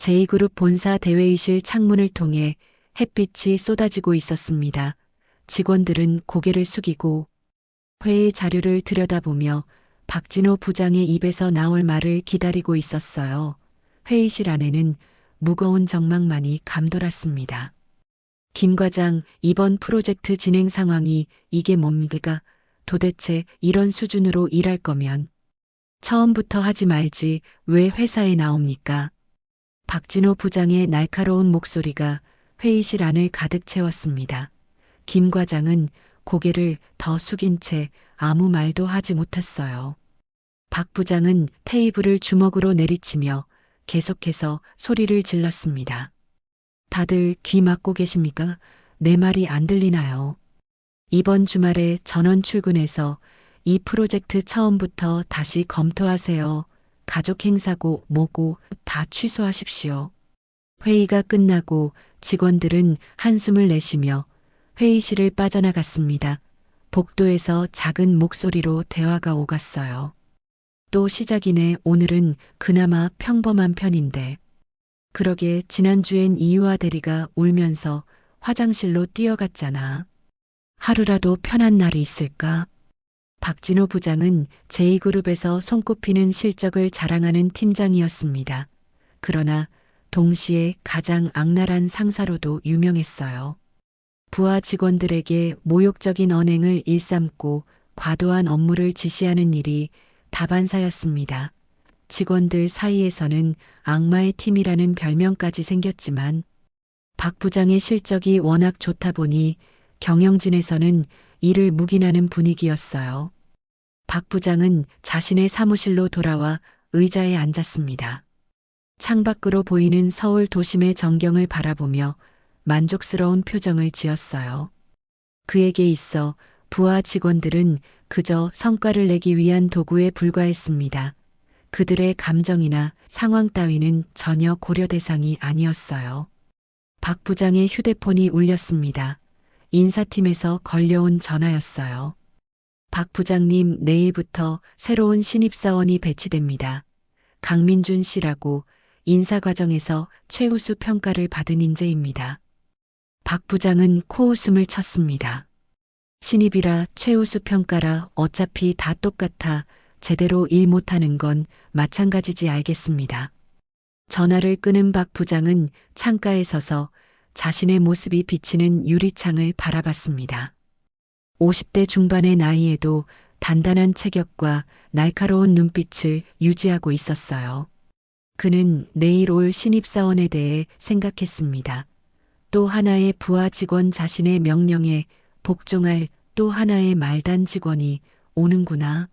제2그룹 본사 대회의실 창문을 통해 햇빛이 쏟아지고 있었습니다. 직원들은 고개를 숙이고 회의 자료를 들여다보며 박진호 부장의 입에서 나올 말을 기다리고 있었어요. 회의실 안에는 무거운 정막만이 감돌았습니다. 김 과장, 이번 프로젝트 진행 상황이 이게 뭡니까? 도대체 이런 수준으로 일할 거면 처음부터 하지 말지 왜 회사에 나옵니까? 박진호 부장의 날카로운 목소리가 회의실 안을 가득 채웠습니다. 김 과장은 고개를 더 숙인 채 아무 말도 하지 못했어요. 박 부장은 테이블을 주먹으로 내리치며 계속해서 소리를 질렀습니다. 다들 귀 막고 계십니까? 내 말이 안 들리나요? 이번 주말에 전원 출근해서 이 프로젝트 처음부터 다시 검토하세요. 가족 행사고 뭐고 다 취소하십시오. 회의가 끝나고 직원들은 한숨을 내쉬며 회의실을 빠져나갔습니다. 복도에서 작은 목소리로 대화가 오갔어요. 또 시작이네. 오늘은 그나마 평범한 편인데. 그러게 지난주엔 이유아 대리가 울면서 화장실로 뛰어갔잖아. 하루라도 편한 날이 있을까? 박진호 부장은 제2그룹에서 손꼽히는 실적을 자랑하는 팀장이었습니다. 그러나 동시에 가장 악랄한 상사로도 유명했어요. 부하 직원들에게 모욕적인 언행을 일삼고 과도한 업무를 지시하는 일이 다반사였습니다. 직원들 사이에서는 악마의 팀이라는 별명까지 생겼지만 박 부장의 실적이 워낙 좋다 보니 경영진에서는 이를 묵인하는 분위기였어요. 박 부장은 자신의 사무실로 돌아와 의자에 앉았습니다. 창밖으로 보이는 서울 도심의 전경을 바라보며 만족스러운 표정을 지었어요. 그에게 있어 부하 직원들은 그저 성과를 내기 위한 도구에 불과했습니다. 그들의 감정이나 상황 따위는 전혀 고려 대상이 아니었어요. 박 부장의 휴대폰이 울렸습니다. 인사팀에서 걸려온 전화였어요. 박 부장님, 내일부터 새로운 신입사원이 배치됩니다. 강민준 씨라고 인사 과정에서 최우수 평가를 받은 인재입니다. 박 부장은 코웃음을 쳤습니다. 신입이라 최우수 평가라 어차피 다 똑같아 제대로 일 못하는 건 마찬가지지 알겠습니다. 전화를 끊은 박 부장은 창가에 서서 자신의 모습이 비치는 유리창을 바라봤습니다. 50대 중반의 나이에도 단단한 체격과 날카로운 눈빛을 유지하고 있었어요. 그는 내일 올 신입사원에 대해 생각했습니다. 또 하나의 부하 직원 자신의 명령에 복종할 또 하나의 말단 직원이 오는구나.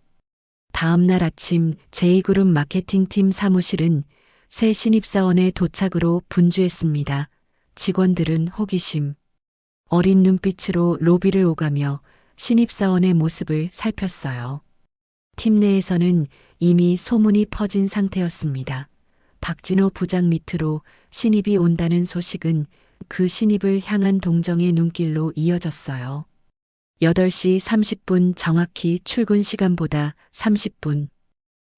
다음 날 아침 제2그룹 마케팅팀 사무실은 새 신입사원의 도착으로 분주했습니다. 직원들은 호기심, 어린 눈빛으로 로비를 오가며 신입사원의 모습을 살폈어요. 팀 내에서는 이미 소문이 퍼진 상태였습니다. 박진호 부장 밑으로 신입이 온다는 소식은 그 신입을 향한 동정의 눈길로 이어졌어요. 8시 30분 정확히 출근 시간보다 30분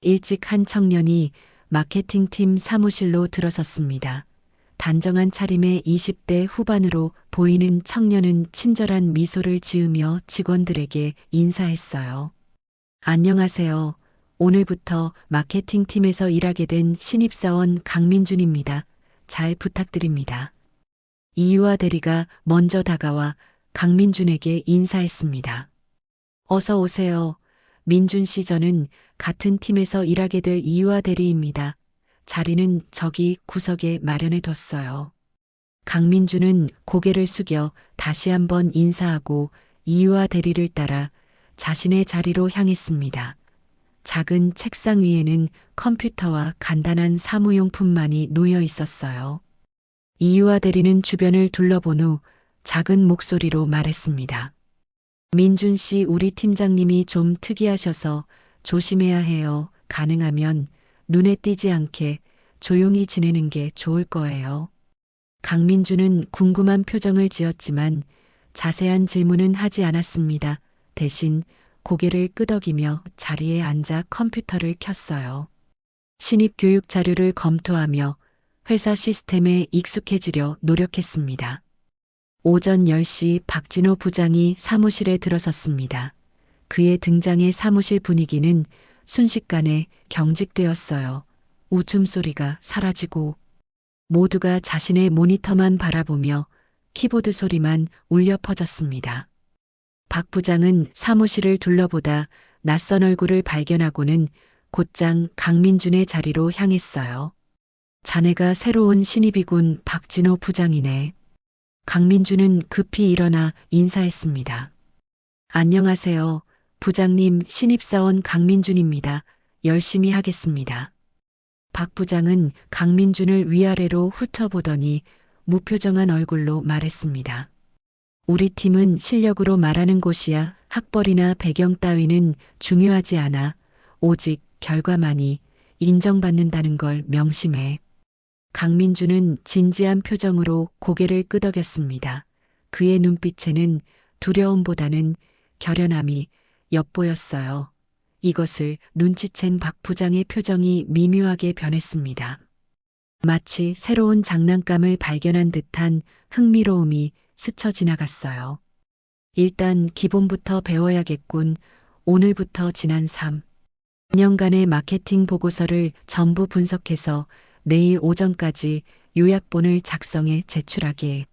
일찍 한 청년이 마케팅팀 사무실로 들어섰습니다. 단정한 차림의 20대 후반으로 보이는 청년은 친절한 미소를 지으며 직원들에게 인사했어요. 안녕하세요. 오늘부터 마케팅팀에서 일하게 된 신입사원 강민준입니다. 잘 부탁드립니다. 이유아 대리가 먼저 다가와 강민준에게 인사했습니다. 어서 오세요. 민준 씨, 저는 같은 팀에서 일하게 될 이유아 대리입니다. 자리는 저기 구석에 마련해 뒀어요. 강민준은 고개를 숙여 다시 한번 인사하고 이유아 대리를 따라 자신의 자리로 향했습니다. 작은 책상 위에는 컴퓨터와 간단한 사무용품만이 놓여 있었어요. 이유아 대리는 주변을 둘러본 후 작은 목소리로 말했습니다. 민준 씨, 우리 팀장님이 좀 특이하셔서 조심해야 해요. 가능하면 눈에 띄지 않게 조용히 지내는 게 좋을 거예요. 강민준은 궁금한 표정을 지었지만 자세한 질문은 하지 않았습니다. 대신 고개를 끄덕이며 자리에 앉아 컴퓨터를 켰어요. 신입 교육 자료를 검토하며 회사 시스템에 익숙해지려 노력했습니다. 오전 10시 박진호 부장이 사무실에 들어섰습니다. 그의 등장에 사무실 분위기는 순식간에 경직되었어요. 웃음소리가 사라지고 모두가 자신의 모니터만 바라보며 키보드 소리만 울려 퍼졌습니다. 박 부장은 사무실을 둘러보다 낯선 얼굴을 발견하고는 곧장 강민준의 자리로 향했어요. 자네가 새로운 신입이군. 박진호 부장이네. 강민준은 급히 일어나 인사했습니다. 안녕하세요. 부장님, 신입사원 강민준입니다. 열심히 하겠습니다. 박 부장은 강민준을 위아래로 훑어보더니 무표정한 얼굴로 말했습니다. 우리 팀은 실력으로 말하는 곳이야. 학벌이나 배경 따위는 중요하지 않아. 오직 결과만이 인정받는다는 걸 명심해. 강민준은 진지한 표정으로 고개를 끄덕였습니다. 그의 눈빛에는 두려움보다는 결연함이 엿보였어요. 이것을 눈치챈 박 부장의 표정이 미묘하게 변했습니다. 마치 새로운 장난감을 발견한 듯한 흥미로움이 스쳐 지나갔어요. 일단 기본부터 배워야겠군. 오늘부터 지난 3년간의 마케팅 보고서를 전부 분석해서 내일 오전까지 요약본을 작성해 제출하게.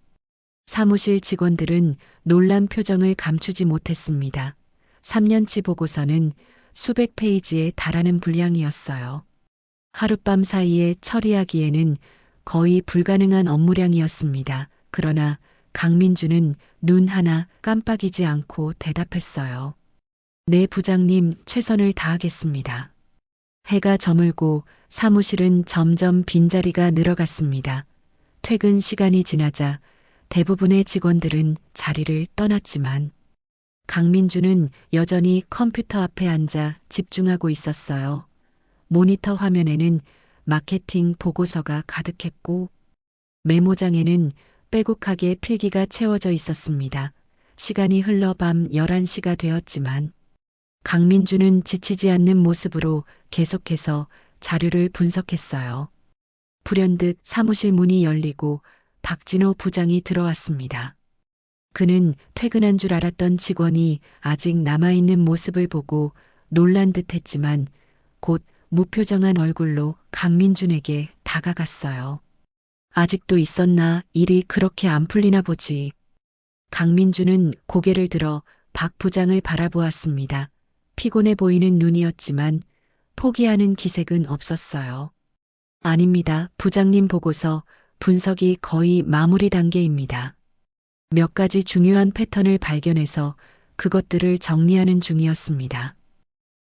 사무실 직원들은 놀란 표정을 감추지 못했습니다. 3년치 보고서는 수백 페이지에 달하는 분량이었어요. 하룻밤 사이에 처리하기에는 거의 불가능한 업무량이었습니다. 그러나 강민준은 눈 하나 깜빡이지 않고 대답했어요. 네, 부장님, 최선을 다하겠습니다. 해가 저물고 사무실은 점점 빈자리가 늘어갔습니다. 퇴근 시간이 지나자 대부분의 직원들은 자리를 떠났지만 강민준은 여전히 컴퓨터 앞에 앉아 집중하고 있었어요. 모니터 화면에는 마케팅 보고서가 가득했고 메모장에는 빼곡하게 필기가 채워져 있었습니다. 시간이 흘러 밤 11시가 되었지만 강민준은 지치지 않는 모습으로 계속해서 자료를 분석했어요. 불현듯 사무실 문이 열리고 박진호 부장이 들어왔습니다. 그는 퇴근한 줄 알았던 직원이 아직 남아있는 모습을 보고 놀란 듯 했지만 곧 무표정한 얼굴로 강민준에게 다가갔어요. 아직도 있었나? 일이 그렇게 안 풀리나 보지. 강민준은 고개를 들어 박 부장을 바라보았습니다. 피곤해 보이는 눈이었지만 포기하는 기색은 없었어요. 아닙니다. 부장님 보고서 분석이 거의 마무리 단계입니다. 몇 가지 중요한 패턴을 발견해서 그것들을 정리하는 중이었습니다.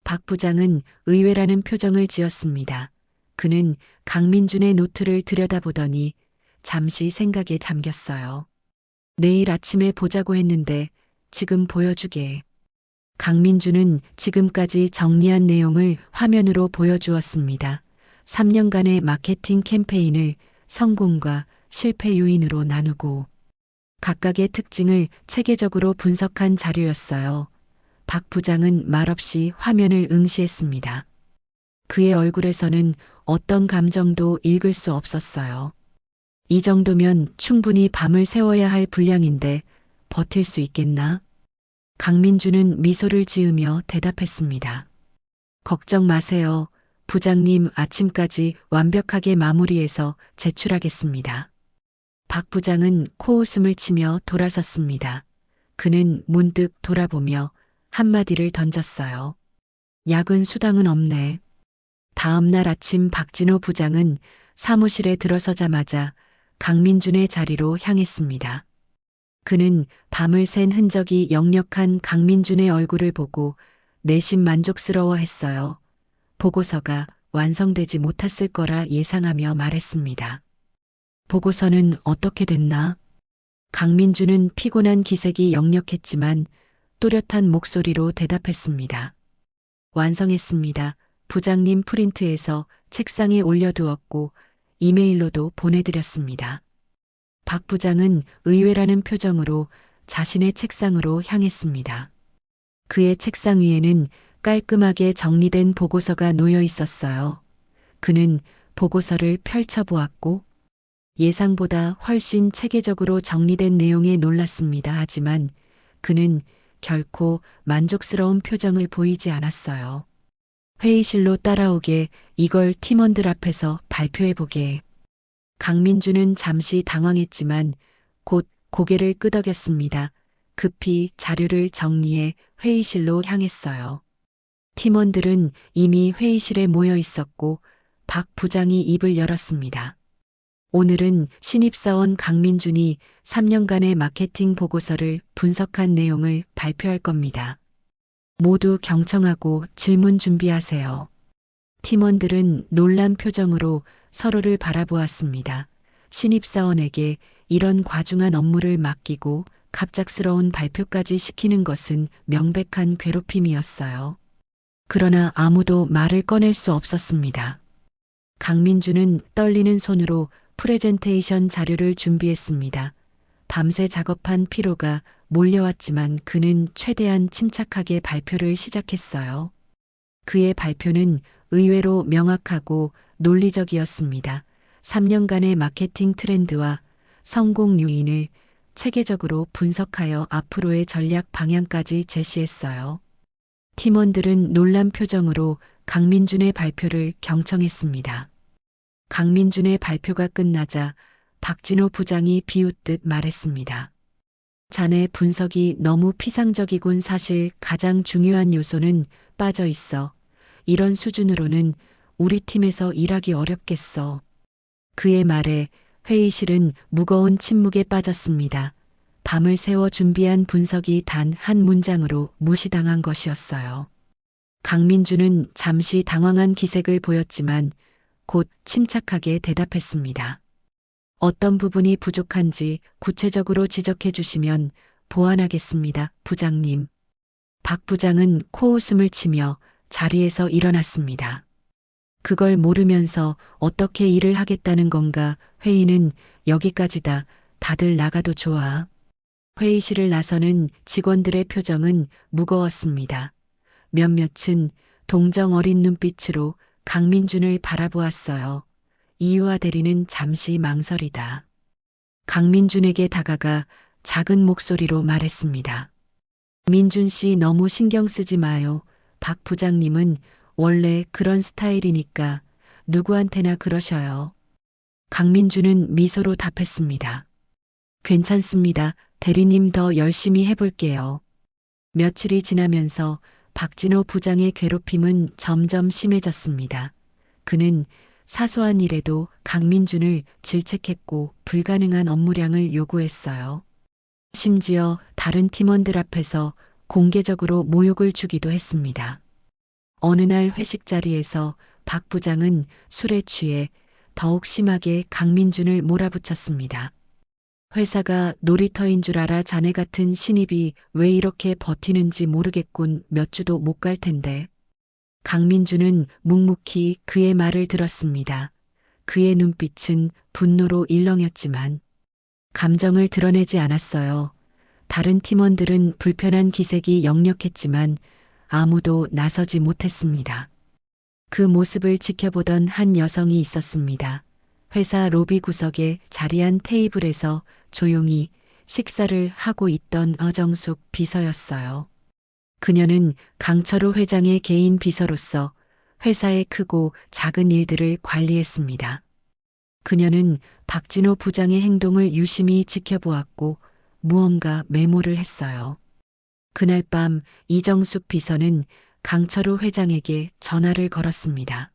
박 부장은 의외라는 표정을 지었습니다. 그는 강민준의 노트를 들여다보더니 잠시 생각에 잠겼어요. 내일 아침에 보자고 했는데 지금 보여주게. 강민준은 지금까지 정리한 내용을 화면으로 보여주었습니다. 3년간의 마케팅 캠페인을 성공과 실패 요인으로 나누고 각각의 특징을 체계적으로 분석한 자료였어요. 박 부장은 말없이 화면을 응시했습니다. 그의 얼굴에서는 어떤 감정도 읽을 수 없었어요. 이 정도면 충분히 밤을 새워야 할 분량인데 버틸 수 있겠나? 강민준은 미소를 지으며 대답했습니다. 걱정 마세요. 부장님, 아침까지 완벽하게 마무리해서 제출하겠습니다. 박 부장은 코웃음을 치며 돌아섰습니다. 그는 문득 돌아보며 한마디를 던졌어요. 야근 수당은 없네. 다음 날 아침 박진호 부장은 사무실에 들어서자마자 강민준의 자리로 향했습니다. 그는 밤을 샌 흔적이 역력한 강민준의 얼굴을 보고 내심 만족스러워했어요. 보고서가 완성되지 못했을 거라 예상하며 말했습니다. 보고서는 어떻게 됐나? 강민준은 피곤한 기색이 역력했지만 또렷한 목소리로 대답했습니다. 완성했습니다. 부장님 프린트해서 책상에 올려두었고 이메일로도 보내드렸습니다. 박 부장은 의외라는 표정으로 자신의 책상으로 향했습니다. 그의 책상 위에는 깔끔하게 정리된 보고서가 놓여 있었어요. 그는 보고서를 펼쳐보았고 예상보다 훨씬 체계적으로 정리된 내용에 놀랐습니다. 하지만 그는 결코 만족스러운 표정을 보이지 않았어요. 회의실로 따라오게, 이걸 팀원들 앞에서 발표해보게. 강민주는 잠시 당황했지만 곧 고개를 끄덕였습니다. 급히 자료를 정리해 회의실로 향했어요. 팀원들은 이미 회의실에 모여 있었고 박 부장이 입을 열었습니다. 오늘은 신입사원 강민준이 3년간의 마케팅 보고서를 분석한 내용을 발표할 겁니다. 모두 경청하고 질문 준비하세요. 팀원들은 놀란 표정으로 서로를 바라보았습니다. 신입사원에게 이런 과중한 업무를 맡기고 갑작스러운 발표까지 시키는 것은 명백한 괴롭힘이었어요. 그러나 아무도 말을 꺼낼 수 없었습니다. 강민주는 떨리는 손으로 프레젠테이션 자료를 준비했습니다. 밤새 작업한 피로가 몰려왔지만 그는 최대한 침착하게 발표를 시작했어요. 그의 발표는 의외로 명확하고 논리적이었습니다. 3년간의 마케팅 트렌드와 성공 요인을 체계적으로 분석하여 앞으로의 전략 방향까지 제시했어요. 팀원들은 놀란 표정으로 강민준의 발표를 경청했습니다. 강민준의 발표가 끝나자 박진호 부장이 비웃듯 말했습니다. 자네 분석이 너무 피상적이군. 사실 가장 중요한 요소는 빠져 있어. 이런 수준으로는 우리 팀에서 일하기 어렵겠어. 그의 말에 회의실은 무거운 침묵에 빠졌습니다. 밤을 새워 준비한 분석이 단 한 문장으로 무시당한 것이었어요. 강민주는 잠시 당황한 기색을 보였지만 곧 침착하게 대답했습니다. 어떤 부분이 부족한지 구체적으로 지적해 주시면 보완하겠습니다, 부장님. 박 부장은 코웃음을 치며 자리에서 일어났습니다. 그걸 모르면서 어떻게 일을 하겠다는 건가? 회의는 여기까지다. 다들 나가도 좋아. 회의실을 나서는 직원들의 표정은 무거웠습니다. 몇몇은 동정 어린 눈빛으로 강민준을 바라보았어요. 이유와 대리는 잠시 망설이다. 강민준에게 다가가 작은 목소리로 말했습니다. 민준 씨 너무 신경 쓰지 마요. 박 부장님은 원래 그런 스타일이니까 누구한테나 그러셔요. 강민준은 미소로 답했습니다. 괜찮습니다. 대리님 더 열심히 해볼게요. 며칠이 지나면서 박진호 부장의 괴롭힘은 점점 심해졌습니다. 그는 사소한 일에도 강민준을 질책했고 불가능한 업무량을 요구했어요. 심지어 다른 팀원들 앞에서 공개적으로 모욕을 주기도 했습니다. 어느 날 회식 자리에서 박 부장은 술에 취해 더욱 심하게 강민준을 몰아붙였습니다. 회사가 놀이터인 줄 알아. 자네 같은 신입이 왜 이렇게 버티는지 모르겠군. 몇 주도 못 갈 텐데. 강민주는 묵묵히 그의 말을 들었습니다. 그의 눈빛은 분노로 일렁였지만 감정을 드러내지 않았어요. 다른 팀원들은 불편한 기색이 역력했지만 아무도 나서지 못했습니다. 그 모습을 지켜보던 한 여성이 있었습니다. 회사 로비 구석에 자리한 테이블에서 조용히 식사를 하고 있던 어정숙 비서였어요. 그녀는 강철우 회장의 개인 비서로서 회사의 크고 작은 일들을 관리했습니다. 그녀는 박진호 부장의 행동을 유심히 지켜보았고 무언가 메모를 했어요. 그날 밤 이정숙 비서는 강철우 회장에게 전화를 걸었습니다.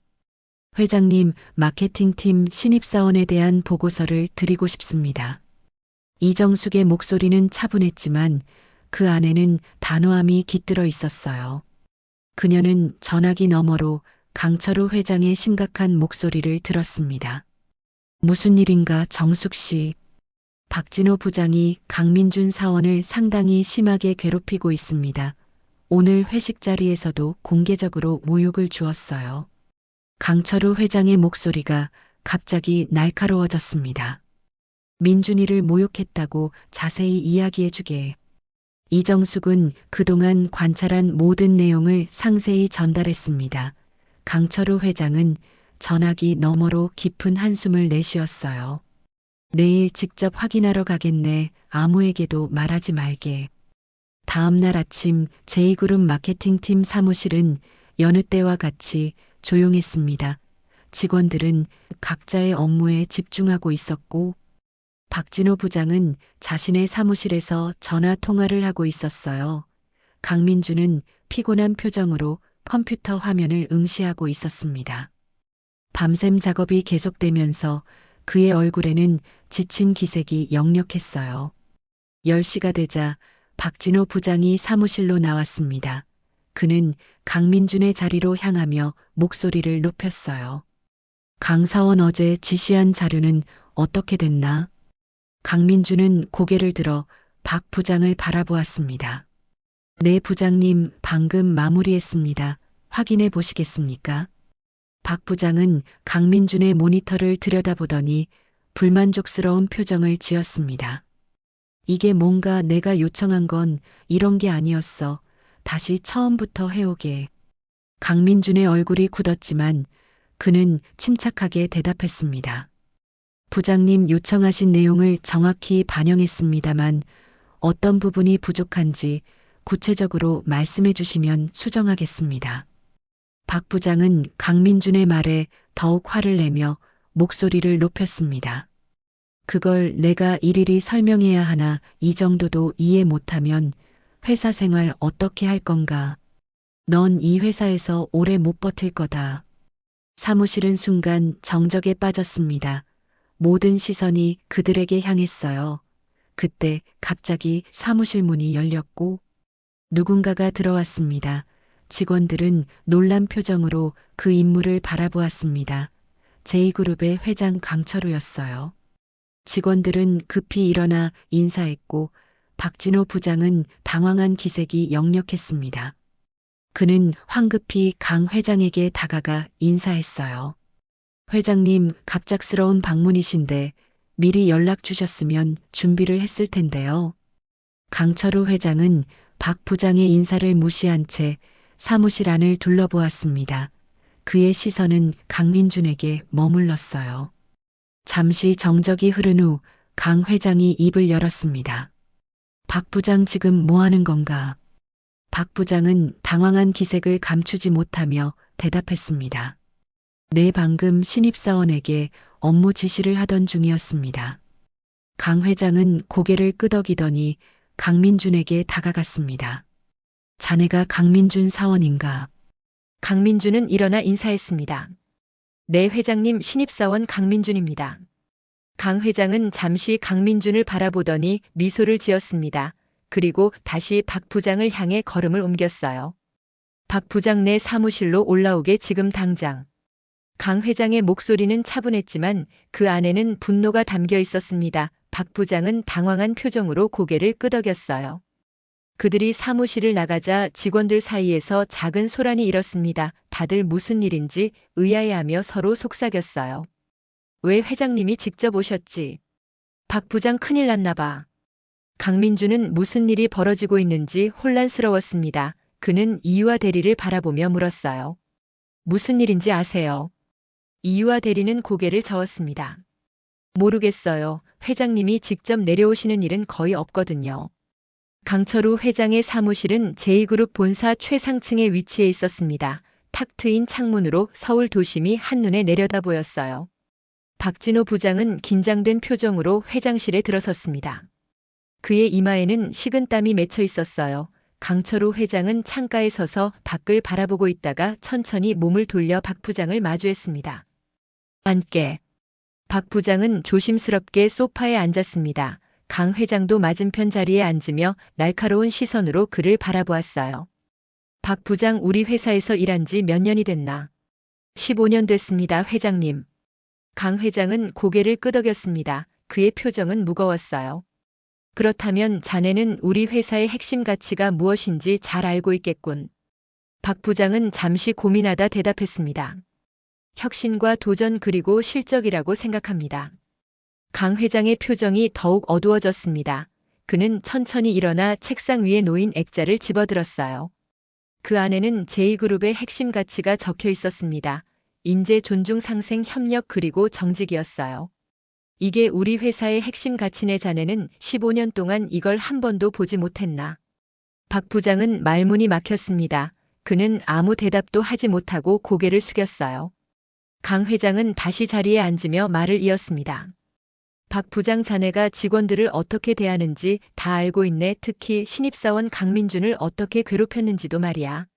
회장님, 마케팅팀 신입사원에 대한 보고서를 드리고 싶습니다. 이정숙의 목소리는 차분했지만 그 안에는 단호함이 깃들어 있었어요. 그녀는 전화기 너머로 강철우 회장의 심각한 목소리를 들었습니다. 무슨 일인가, 정숙 씨. 박진호 부장이 강민준 사원을 상당히 심하게 괴롭히고 있습니다. 오늘 회식 자리에서도 공개적으로 모욕을 주었어요. 강철우 회장의 목소리가 갑자기 날카로워졌습니다. 민준이를 모욕했다고 자세히 이야기해주게. 이정숙은 그동안 관찰한 모든 내용을 상세히 전달했습니다. 강철우 회장은 전화기 너머로 깊은 한숨을 내쉬었어요. 내일 직접 확인하러 가겠네. 아무에게도 말하지 말게. 다음 날 아침 제2그룹 마케팅팀 사무실은 여느 때와 같이 조용했습니다. 직원들은 각자의 업무에 집중하고 있었고, 박진호 부장은 자신의 사무실에서 전화 통화를 하고 있었어요. 강민주는 피곤한 표정으로 컴퓨터 화면을 응시하고 있었습니다. 밤샘 작업이 계속되면서 그의 얼굴에는 지친 기색이 역력했어요. 10시가 되자 박진호 부장이 사무실로 나왔습니다. 그는 강민준의 자리로 향하며 목소리를 높였어요. 강 사원 어제 지시한 자료는 어떻게 됐나? 강민준은 고개를 들어 박 부장을 바라보았습니다. 네 부장님, 방금 마무리했습니다. 확인해 보시겠습니까? 박 부장은 강민준의 모니터를 들여다보더니 불만족스러운 표정을 지었습니다. 이게 뭔가 내가 요청한 건 이런 게 아니었어. 다시 처음부터 해오게. 강민준의 얼굴이 굳었지만 그는 침착하게 대답했습니다. 부장님 요청하신 내용을 정확히 반영했습니다만 어떤 부분이 부족한지 구체적으로 말씀해 주시면 수정하겠습니다. 박 부장은 강민준의 말에 더욱 화를 내며 목소리를 높였습니다. 그걸 내가 일일이 설명해야 하나. 이 정도도 이해 못하면 회사 생활 어떻게 할 건가? 넌 이 회사에서 오래 못 버틸 거다. 사무실은 순간 정적에 빠졌습니다. 모든 시선이 그들에게 향했어요. 그때 갑자기 사무실 문이 열렸고 누군가가 들어왔습니다. 직원들은 놀란 표정으로 그 인물을 바라보았습니다. 제2그룹의 회장 강철우였어요. 직원들은 급히 일어나 인사했고 박진호 부장은 당황한 기색이 역력했습니다. 그는 황급히 강 회장에게 다가가 인사했어요. 회장님, 갑작스러운 방문이신데 미리 연락 주셨으면 준비를 했을 텐데요. 강철우 회장은 박 부장의 인사를 무시한 채 사무실 안을 둘러보았습니다. 그의 시선은 강민준에게 머물렀어요. 잠시 정적이 흐른 후 강 회장이 입을 열었습니다. 박 부장 지금 뭐 하는 건가? 박 부장은 당황한 기색을 감추지 못하며 대답했습니다. 네, 방금 신입사원에게 업무 지시를 하던 중이었습니다. 강 회장은 고개를 끄덕이더니 강민준에게 다가갔습니다. 자네가 강민준 사원인가? 강민준은 일어나 인사했습니다. 네, 회장님, 신입사원 강민준입니다. 강 회장은 잠시 강민준을 바라보더니 미소를 지었습니다. 그리고 다시 박 부장을 향해 걸음을 옮겼어요. 박 부장 내 사무실로 올라오게 지금 당장. 강 회장의 목소리는 차분했지만 그 안에는 분노가 담겨 있었습니다. 박 부장은 당황한 표정으로 고개를 끄덕였어요. 그들이 사무실을 나가자 직원들 사이에서 작은 소란이 일었습니다. 다들 무슨 일인지 의아해하며 서로 속삭였어요. 왜 회장님이 직접 오셨지? 박 부장 큰일 났나 봐. 강민준은 무슨 일이 벌어지고 있는지 혼란스러웠습니다. 그는 이유아 대리를 바라보며 물었어요. 무슨 일인지 아세요? 이유아 대리는 고개를 저었습니다. 모르겠어요. 회장님이 직접 내려오시는 일은 거의 없거든요. 강철우 회장의 사무실은 제2그룹 본사 최상층에 위치해 있었습니다. 탁 트인 창문으로 서울 도심이 한눈에 내려다 보였어요. 박진호 부장은 긴장된 표정으로 회장실에 들어섰습니다. 그의 이마에는 식은땀이 맺혀 있었어요. 강철우 회장은 창가에 서서 밖을 바라보고 있다가 천천히 몸을 돌려 박 부장을 마주했습니다. 앉게. 박 부장은 조심스럽게 소파에 앉았습니다. 강 회장도 맞은편 자리에 앉으며 날카로운 시선으로 그를 바라보았어요. 박 부장, 우리 회사에서 일한 지 몇 년이 됐나? 15년 됐습니다, 회장님. 강 회장은 고개를 끄덕였습니다. 그의 표정은 무거웠어요. 그렇다면 자네는 우리 회사의 핵심 가치가 무엇인지 잘 알고 있겠군. 박 부장은 잠시 고민하다 대답했습니다. 혁신과 도전 그리고 실적이라고 생각합니다. 강 회장의 표정이 더욱 어두워졌습니다. 그는 천천히 일어나 책상 위에 놓인 액자를 집어들었어요. 그 안에는 제2그룹의 핵심 가치가 적혀 있었습니다. 인재 존중 상생 협력 그리고 정직이었어요. 이게 우리 회사의 핵심 가치네. 자네는 15년 동안 이걸 한 번도 보지 못했나? 박 부장은 말문이 막혔습니다. 그는 아무 대답도 하지 못하고 고개를 숙였어요. 강 회장은 다시 자리에 앉으며 말을 이었습니다. 박 부장, 자네가 직원들을 어떻게 대하는지 다 알고 있네. 특히 신입사원 강민준을 어떻게 괴롭혔는지도 말이야.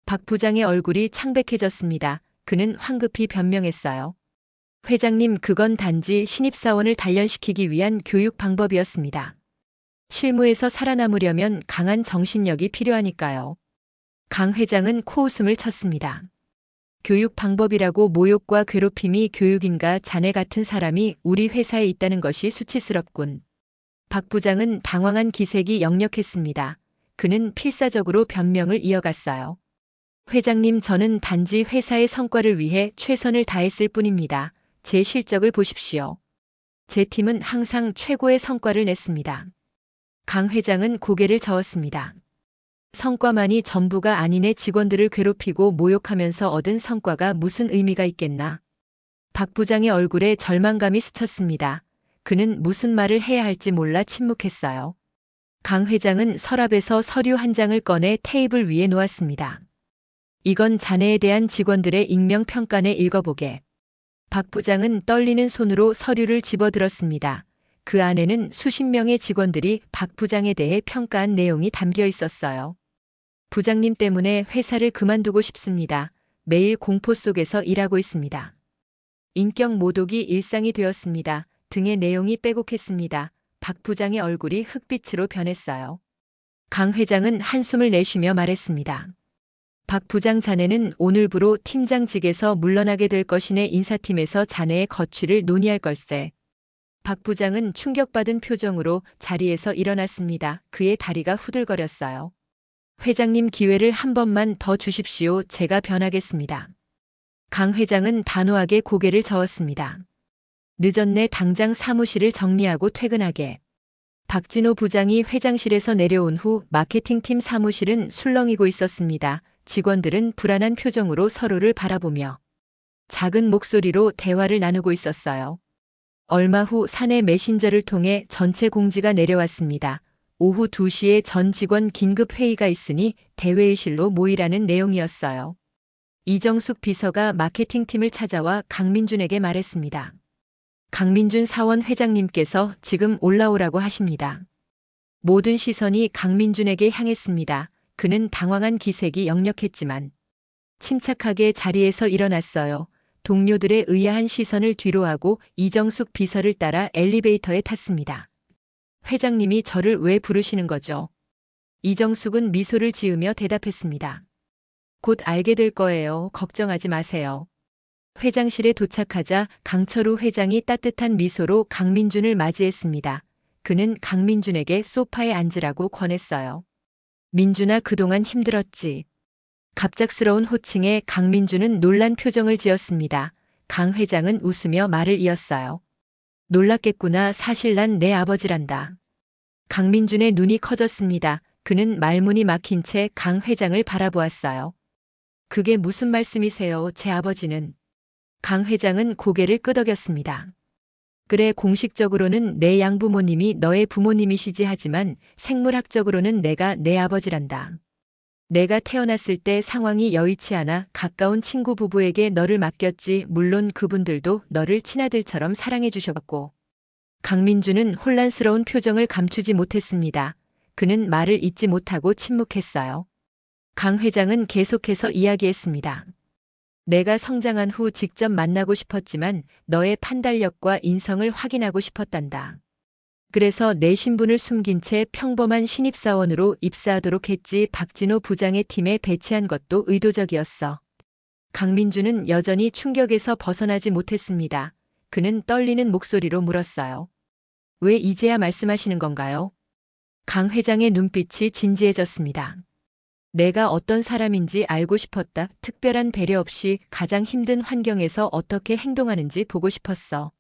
박 부장의 얼굴이 창백해졌습니다. 그는 황급히 변명했어요. 회장님, 그건 단지 신입사원을 단련시키기 위한 교육 방법이었습니다. 실무에서 살아남으려면 강한 정신력이 필요하니까요. 강 회장은 코웃음을 쳤습니다. 교육 방법이라고 모욕과 괴롭힘이 교육인가? 자네 같은 사람이 우리 회사에 있다는 것이 수치스럽군. 박 부장은 당황한 기색이 역력했습니다. 그는 필사적으로 변명을 이어갔어요. 회장님, 저는 단지 회사의 성과를 위해 최선을 다했을 뿐입니다. 제 실적을 보십시오. 제 팀은 항상 최고의 성과를 냈습니다. 강 회장은 고개를 저었습니다. 성과만이 전부가 아니네. 직원들을 괴롭히고 모욕하면서 얻은 성과가 무슨 의미가 있겠나? 박 부장의 얼굴에 절망감이 스쳤습니다. 그는 무슨 말을 해야 할지 몰라 침묵했어요. 강 회장은 서랍에서 서류 한 장을 꺼내 테이블 위에 놓았습니다. 이건 자네에 대한 직원들의 익명평가네. 읽어보게. 박 부장은 떨리는 손으로 서류를 집어들었습니다. 그 안에는 수십 명의 직원들이 박 부장에 대해 평가한 내용이 담겨 있었어요. 부장님 때문에 회사를 그만두고 싶습니다. 매일 공포 속에서 일하고 있습니다. 인격 모독이 일상이 되었습니다. 등의 내용이 빼곡했습니다. 박 부장의 얼굴이 흑빛으로 변했어요. 강 회장은 한숨을 내쉬며 말했습니다. 박 부장, 자네는 오늘부로 팀장직에서 물러나게 될 것이네. 인사팀에서 자네의 거취를 논의할 걸세. 박 부장은 충격받은 표정으로 자리에서 일어났습니다. 그의 다리가 후들거렸어요. 회장님, 기회를 한 번만 더 주십시오. 제가 변하겠습니다. 강 회장은 단호하게 고개를 저었습니다. 늦었네. 당장 사무실을 정리하고 퇴근하게. 박진호 부장이 회장실에서 내려온 후 마케팅팀 사무실은 술렁이고 있었습니다. 직원들은 불안한 표정으로 서로를 바라보며 작은 목소리로 대화를 나누고 있었어요. 얼마 후 사내 메신저를 통해 전체 공지가 내려왔습니다. 오후 2시에 전 직원 긴급 회의가 있으니 대회의실로 모이라는 내용이었어요. 이정숙 비서가 마케팅팀을 찾아와 강민준에게 말했습니다. 강민준 사원 회장님께서 지금 올라오라고 하십니다. 모든 시선이 강민준에게 향했습니다. 그는 당황한 기색이 역력했지만 침착하게 자리에서 일어났어요. 동료들의 의아한 시선을 뒤로하고 이정숙 비서를 따라 엘리베이터에 탔습니다. 회장님이 저를 왜 부르시는 거죠? 이정숙은 미소를 지으며 대답했습니다. 곧 알게 될 거예요. 걱정하지 마세요. 회장실에 도착하자 강철우 회장이 따뜻한 미소로 강민준을 맞이했습니다. 그는 강민준에게 소파에 앉으라고 권했어요. 민준아, 그동안 힘들었지. 갑작스러운 호칭에 강민준은 놀란 표정을 지었습니다. 강 회장은 웃으며 말을 이었어요. 놀랐겠구나. 사실 난 내 아버지란다. 강민준의 눈이 커졌습니다. 그는 말문이 막힌 채 강 회장을 바라보았어요. 그게 무슨 말씀이세요? 제 아버지는. 강 회장은 고개를 끄덕였습니다. 그래, 공식적으로는 내 양부모님이 너의 부모님이시지 하지만 생물학적으로는 내가 내 아버지란다. 내가 태어났을 때 상황이 여의치 않아 가까운 친구 부부에게 너를 맡겼지. 물론 그분들도 너를 친아들처럼 사랑해 주셨고. 강민준은 혼란스러운 표정을 감추지 못했습니다. 그는 말을 잇지 못하고 침묵했어요. 강 회장은 계속해서 이야기했습니다. 내가 성장한 후 직접 만나고 싶었지만 너의 판단력과 인성을 확인하고 싶었단다. 그래서 내 신분을 숨긴 채 평범한 신입사원으로 입사하도록 했지. 박진호 부장의 팀에 배치한 것도 의도적이었어. 강민준은 여전히 충격에서 벗어나지 못했습니다. 그는 떨리는 목소리로 물었어요. 왜 이제야 말씀하시는 건가요? 강 회장의 눈빛이 진지해졌습니다. 내가 어떤 사람인지 알고 싶었다. 특별한 배려 없이 가장 힘든 환경에서 어떻게 행동하는지 보고 싶었어.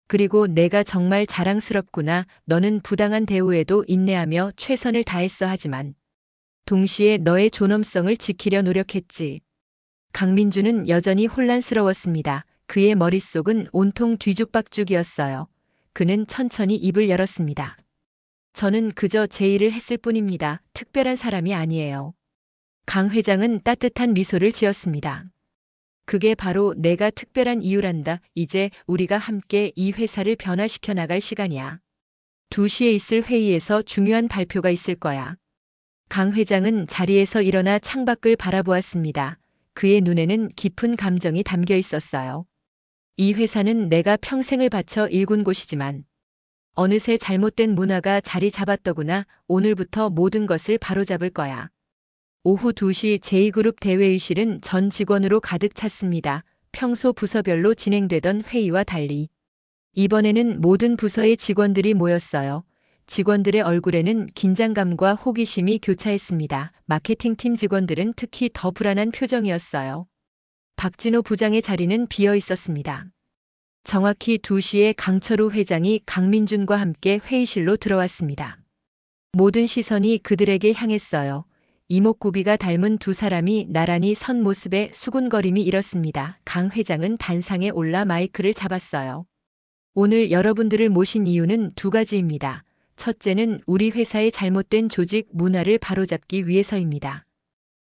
그리고 내가 정말 자랑스럽구나. 너는 부당한 대우에도 인내하며 최선을 다했어. 하지만 동시에 너의 존엄성을 지키려 노력했지. 강민준은 여전히 혼란스러웠습니다. 그의 머릿속은 온통 뒤죽박죽이었어요. 그는 천천히 입을 열었습니다. 저는 그저 제 일을 했을 뿐입니다. 특별한 사람이 아니에요. 강 회장은 따뜻한 미소를 지었습니다. 그게 바로 내가 특별한 이유란다. 이제 우리가 함께 이 회사를 변화시켜 나갈 시간이야. 2시에 있을 회의에서 중요한 발표가 있을 거야. 강 회장은 자리에서 일어나 창밖을 바라보았습니다. 그의 눈에는 깊은 감정이 담겨 있었어요. 이 회사는 내가 평생을 바쳐 일군 곳이지만 어느새 잘못된 문화가 자리 잡았더구나. 오늘부터 모든 것을 바로잡을 거야. 오후 2시 제2그룹 대회의실은 전 직원으로 가득 찼습니다. 평소 부서별로 진행되던 회의와 달리 이번에는 모든 부서의 직원들이 모였어요. 직원들의 얼굴에는 긴장감과 호기심이 교차했습니다. 마케팅팀 직원들은 특히 더 불안한 표정이었어요. 박진호 부장의 자리는 비어 있었습니다. 정확히 2시에 강철우 회장이 강민준과 함께 회의실로 들어왔습니다. 모든 시선이 그들에게 향했어요. 이목구비가 닮은 두 사람이 나란히 선 모습에 수군거림이 일었습니다. 강 회장은 단상에 올라 마이크를 잡았어요. 오늘 여러분들을 모신 이유는 2가지입니다. 첫째는 우리 회사의 잘못된 조직 문화를 바로잡기 위해서입니다.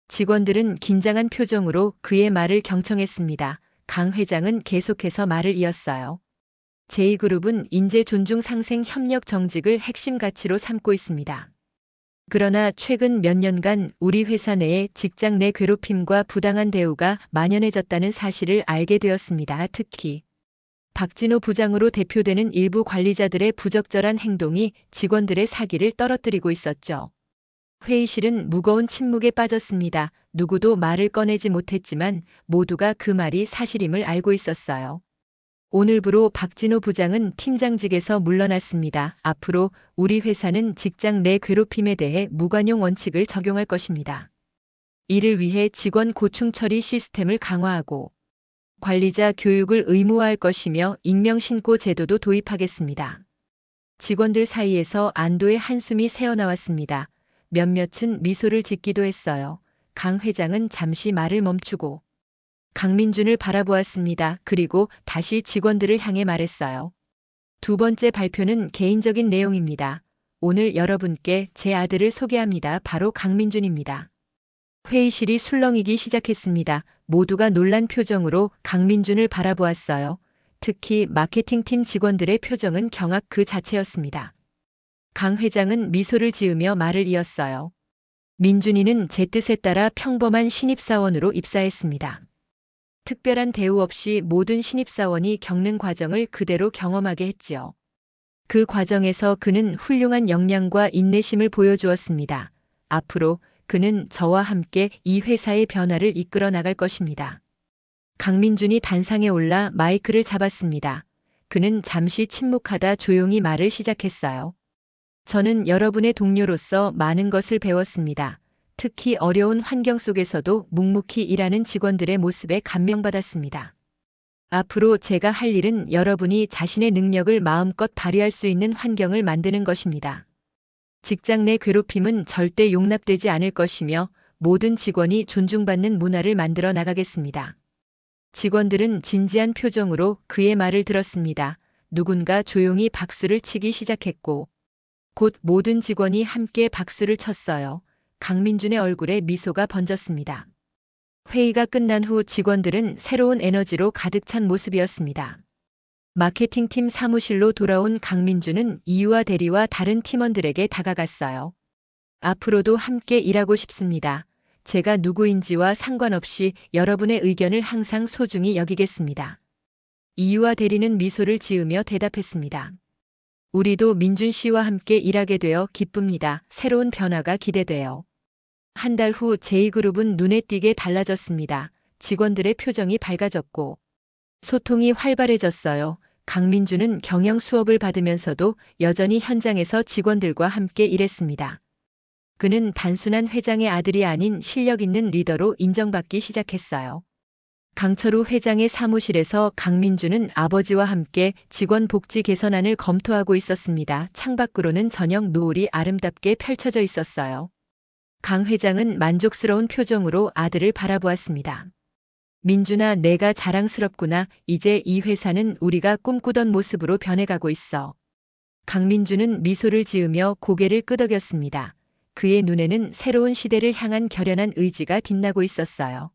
직원들은 긴장한 표정으로 그의 말을 경청했습니다. 강 회장은 계속해서 말을 이었어요. 제2그룹은 인재 존중 상생 협력 정직을 핵심 가치로 삼고 있습니다. 그러나 최근 몇 년간 우리 회사 내에 직장 내 괴롭힘과 부당한 대우가 만연해졌다는 사실을 알게 되었습니다. 특히 박진호 부장으로 대표되는 일부 관리자들의 부적절한 행동이 직원들의 사기를 떨어뜨리고 있었죠. 회의실은 무거운 침묵에 빠졌습니다. 누구도 말을 꺼내지 못했지만 모두가 그 말이 사실임을 알고 있었어요. 오늘부로 박진호 부장은 팀장직에서 물러났습니다. 앞으로 우리 회사는 직장 내 괴롭힘에 대해 무관용 원칙을 적용할 것입니다. 이를 위해 직원 고충 처리 시스템을 강화하고 관리자 교육을 의무화할 것이며 익명신고 제도도 도입하겠습니다. 직원들 사이에서 안도의 한숨이 새어나왔습니다. 몇몇은 미소를 짓기도 했어요. 강 회장은 잠시 말을 멈추고 강민준을 바라보았습니다. 그리고 다시 직원들을 향해 말했어요. 2번째 발표는 개인적인 내용입니다. 오늘 여러분께 제 아들을 소개합니다. 바로 강민준입니다. 회의실이 술렁이기 시작했습니다. 모두가 놀란 표정으로 강민준을 바라보았어요. 특히 마케팅팀 직원들의 표정은 경악 그 자체였습니다. 강 회장은 미소를 지으며 말을 이었어요. 민준이는 제 뜻에 따라 평범한 신입사원으로 입사했습니다. 특별한 대우 없이 모든 신입사원이 겪는 과정을 그대로 경험하게 했지요. 그 과정에서 그는 훌륭한 역량과 인내심을 보여주었습니다. 앞으로 그는 저와 함께 이 회사의 변화를 이끌어 나갈 것입니다. 강민준이 단상에 올라 마이크를 잡았습니다. 그는 잠시 침묵하다 조용히 말을 시작했어요. 저는 여러분의 동료로서 많은 것을 배웠습니다. 특히 어려운 환경 속에서도 묵묵히 일하는 직원들의 모습에 감명받았습니다. 앞으로 제가 할 일은 여러분이 자신의 능력을 마음껏 발휘할 수 있는 환경을 만드는 것입니다. 직장 내 괴롭힘은 절대 용납되지 않을 것이며 모든 직원이 존중받는 문화를 만들어 나가겠습니다. 직원들은 진지한 표정으로 그의 말을 들었습니다. 누군가 조용히 박수를 치기 시작했고 곧 모든 직원이 함께 박수를 쳤어요. 강민준의 얼굴에 미소가 번졌습니다. 회의가 끝난 후 직원들은 새로운 에너지로 가득 찬 모습이었습니다. 마케팅팀 사무실로 돌아온 강민준은 이유와 대리와 다른 팀원들에게 다가갔어요. 앞으로도 함께 일하고 싶습니다. 제가 누구인지와 상관없이 여러분의 의견을 항상 소중히 여기겠습니다. 이유와 대리는 미소를 지으며 대답했습니다. 우리도 민준 씨와 함께 일하게 되어 기쁩니다. 새로운 변화가 기대돼요. 한 달 후 제2그룹은 눈에 띄게 달라졌습니다. 직원들의 표정이 밝아졌고 소통이 활발해졌어요. 강민준은 경영 수업을 받으면서도 여전히 현장에서 직원들과 함께 일했습니다. 그는 단순한 회장의 아들이 아닌 실력 있는 리더로 인정받기 시작했어요. 강철우 회장의 사무실에서 강민준은 아버지와 함께 직원 복지 개선안을 검토하고 있었습니다. 창밖으로는 저녁 노을이 아름답게 펼쳐져 있었어요. 강 회장은 만족스러운 표정으로 아들을 바라보았습니다. 민준아, 내가 자랑스럽구나. 이제 이 회사는 우리가 꿈꾸던 모습으로 변해가고 있어. 강민준은 미소를 지으며 고개를 끄덕였습니다. 그의 눈에는 새로운 시대를 향한 결연한 의지가 빛나고 있었어요.